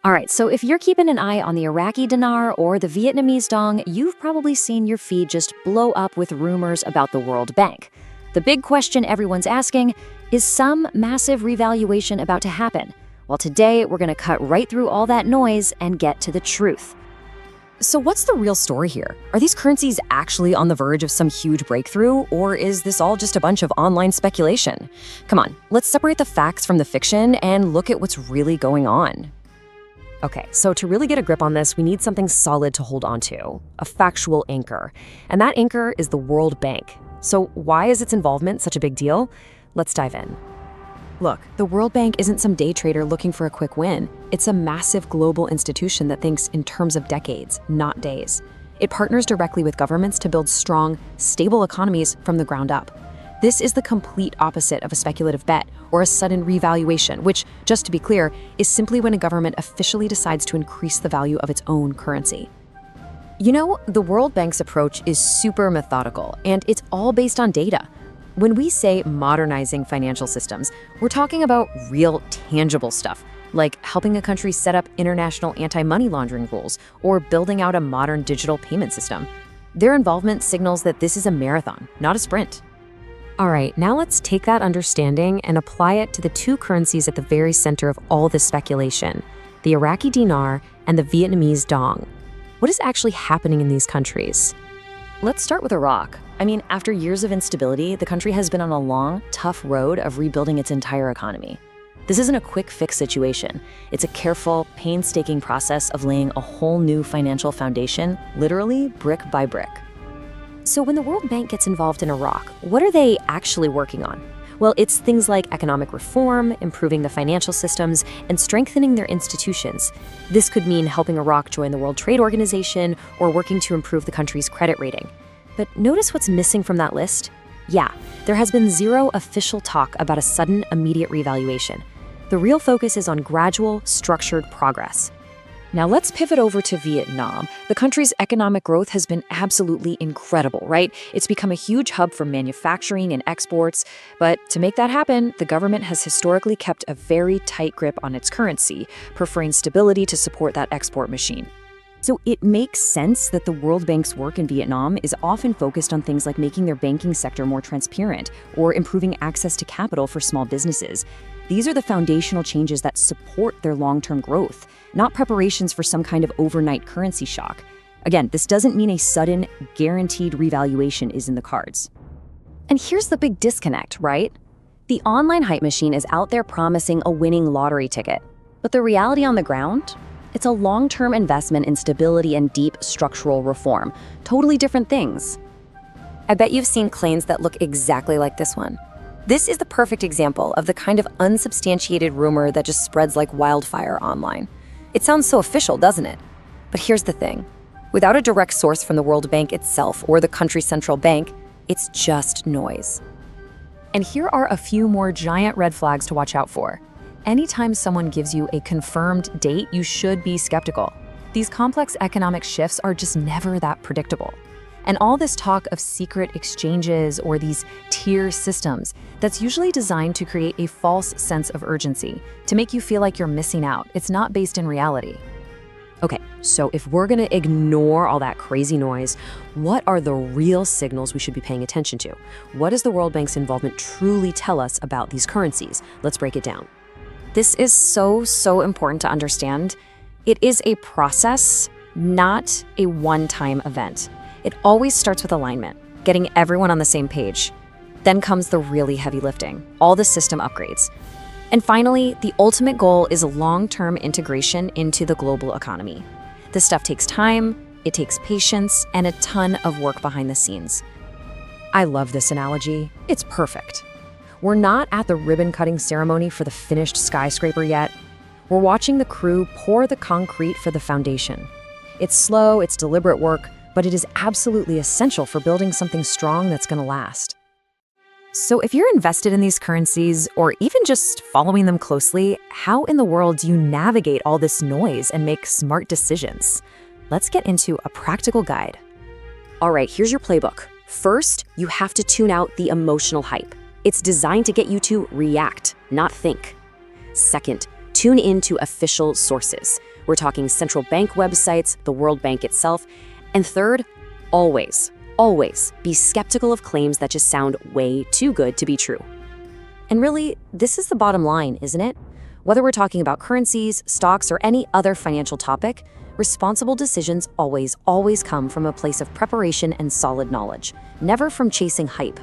All right, so if you're keeping an eye on the Iraqi Dinar or the Vietnamese Dong, you've probably seen your feed just blow up with rumors about the World Bank. The big question everyone's asking, is some massive revaluation about to happen? Well, today we're going to cut right through all that noise and get to the truth. So what's the real story here? Are these currencies actually on the verge of some huge breakthrough, or is this all just a bunch of online speculation? Come on, let's separate the facts from the fiction and look at what's really going on. Okay, so to really get a grip on this, we need something solid to hold on to, a factual anchor. And that anchor is the World Bank. So why is its involvement such a big deal? Let's dive in. Look, the World Bank isn't some day trader looking for a quick win. It's a massive global institution that thinks in terms of decades, not days. It partners directly with governments to build strong, stable economies from the ground up. This is the complete opposite of a speculative bet or a sudden revaluation, which, just to be clear, is simply when a government officially decides to increase the value of its own currency. You know, the World Bank's approach is super methodical, and it's all based on data. When we say modernizing financial systems, we're talking about real, tangible stuff, like helping a country set up international anti-money laundering rules or building out a modern digital payment system. Their involvement signals that this is a marathon, not a sprint. All right, now let's take that understanding and apply it to the two currencies at the very center of all this speculation, the Iraqi Dinar and the Vietnamese Dong. What is actually happening in these countries? Let's start with Iraq. I mean, after years of instability, the country has been on a long, tough road of rebuilding its entire economy. This isn't a quick fix situation. It's a careful, painstaking process of laying a whole new financial foundation, literally brick by brick. So when the World Bank gets involved in Iraq, what are they actually working on? Well, it's things like economic reform, improving the financial systems, and strengthening their institutions. This could mean helping Iraq join the World Trade Organization or working to improve the country's credit rating. But notice what's missing from that list? Yeah, there has been zero official talk about a sudden, immediate revaluation. The real focus is on gradual, structured progress. Now let's pivot over to Vietnam. The country's economic growth has been absolutely incredible, right? It's become a huge hub for manufacturing and exports. But to make that happen, the government has historically kept a very tight grip on its currency, preferring stability to support that export machine. So it makes sense that the World Bank's work in Vietnam is often focused on things like making their banking sector more transparent or improving access to capital for small businesses. These are the foundational changes that support their long-term growth, not preparations for some kind of overnight currency shock. Again, this doesn't mean a sudden, guaranteed revaluation is in the cards. And here's the big disconnect, right? The online hype machine is out there promising a winning lottery ticket. But the reality on the ground? It's a long-term investment in stability and deep structural reform. Totally different things. I bet you've seen claims that look exactly like this one. This is the perfect example of the kind of unsubstantiated rumor that just spreads like wildfire online. It sounds so official, doesn't it? But here's the thing. Without a direct source from the World Bank itself or the country's central bank, it's just noise. And here are a few more giant red flags to watch out for. Anytime someone gives you a confirmed date, you should be skeptical. These complex economic shifts are just never that predictable. And all this talk of secret exchanges or these tier systems, that's usually designed to create a false sense of urgency, to make you feel like you're missing out. It's not based in reality. Okay, so if we're gonna ignore all that crazy noise, what are the real signals we should be paying attention to? What does the World Bank's involvement truly tell us about these currencies? Let's break it down. This is so important to understand. It is a process, not a one-time event. It always starts with alignment, getting everyone on the same page. Then comes the really heavy lifting, all the system upgrades. And finally, the ultimate goal is a long-term integration into the global economy. This stuff takes time, it takes patience, and a ton of work behind the scenes. I love this analogy. It's perfect. We're not at the ribbon-cutting ceremony for the finished skyscraper yet. We're watching the crew pour the concrete for the foundation. It's slow, it's deliberate work, but it is absolutely essential for building something strong that's going to last. So if you're invested in these currencies, or even just following them closely, how in the world do you navigate all this noise and make smart decisions? Let's get into a practical guide. All right, here's your playbook. First, you have to tune out the emotional hype. It's designed to get you to react, not think. Second, Tune into official sources. We're talking central bank websites, the World Bank itself. And third, always be skeptical of claims that just sound way too good to be true. And really, this is the bottom line, isn't it? Whether we're talking about currencies, stocks, or any other financial topic, responsible decisions always come from a place of preparation and solid knowledge, never from chasing hype.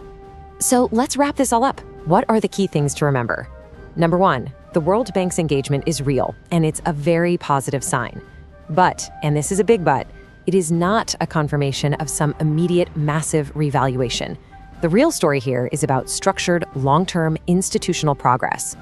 So let's wrap this all up. What are the key things to remember? Number 1, the World Bank's engagement is real, and it's a very positive sign. But, and this is a big but, it is not a confirmation of some immediate massive revaluation. The real story here is about structured, long-term institutional progress.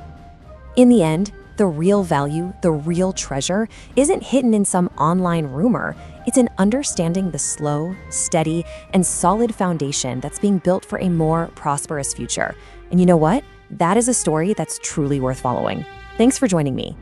In the end, the real value, the real treasure, isn't hidden in some online rumor. It's in understanding the slow, steady, and solid foundation that's being built for a more prosperous future. And you know what? That is a story that's truly worth following. Thanks for joining me.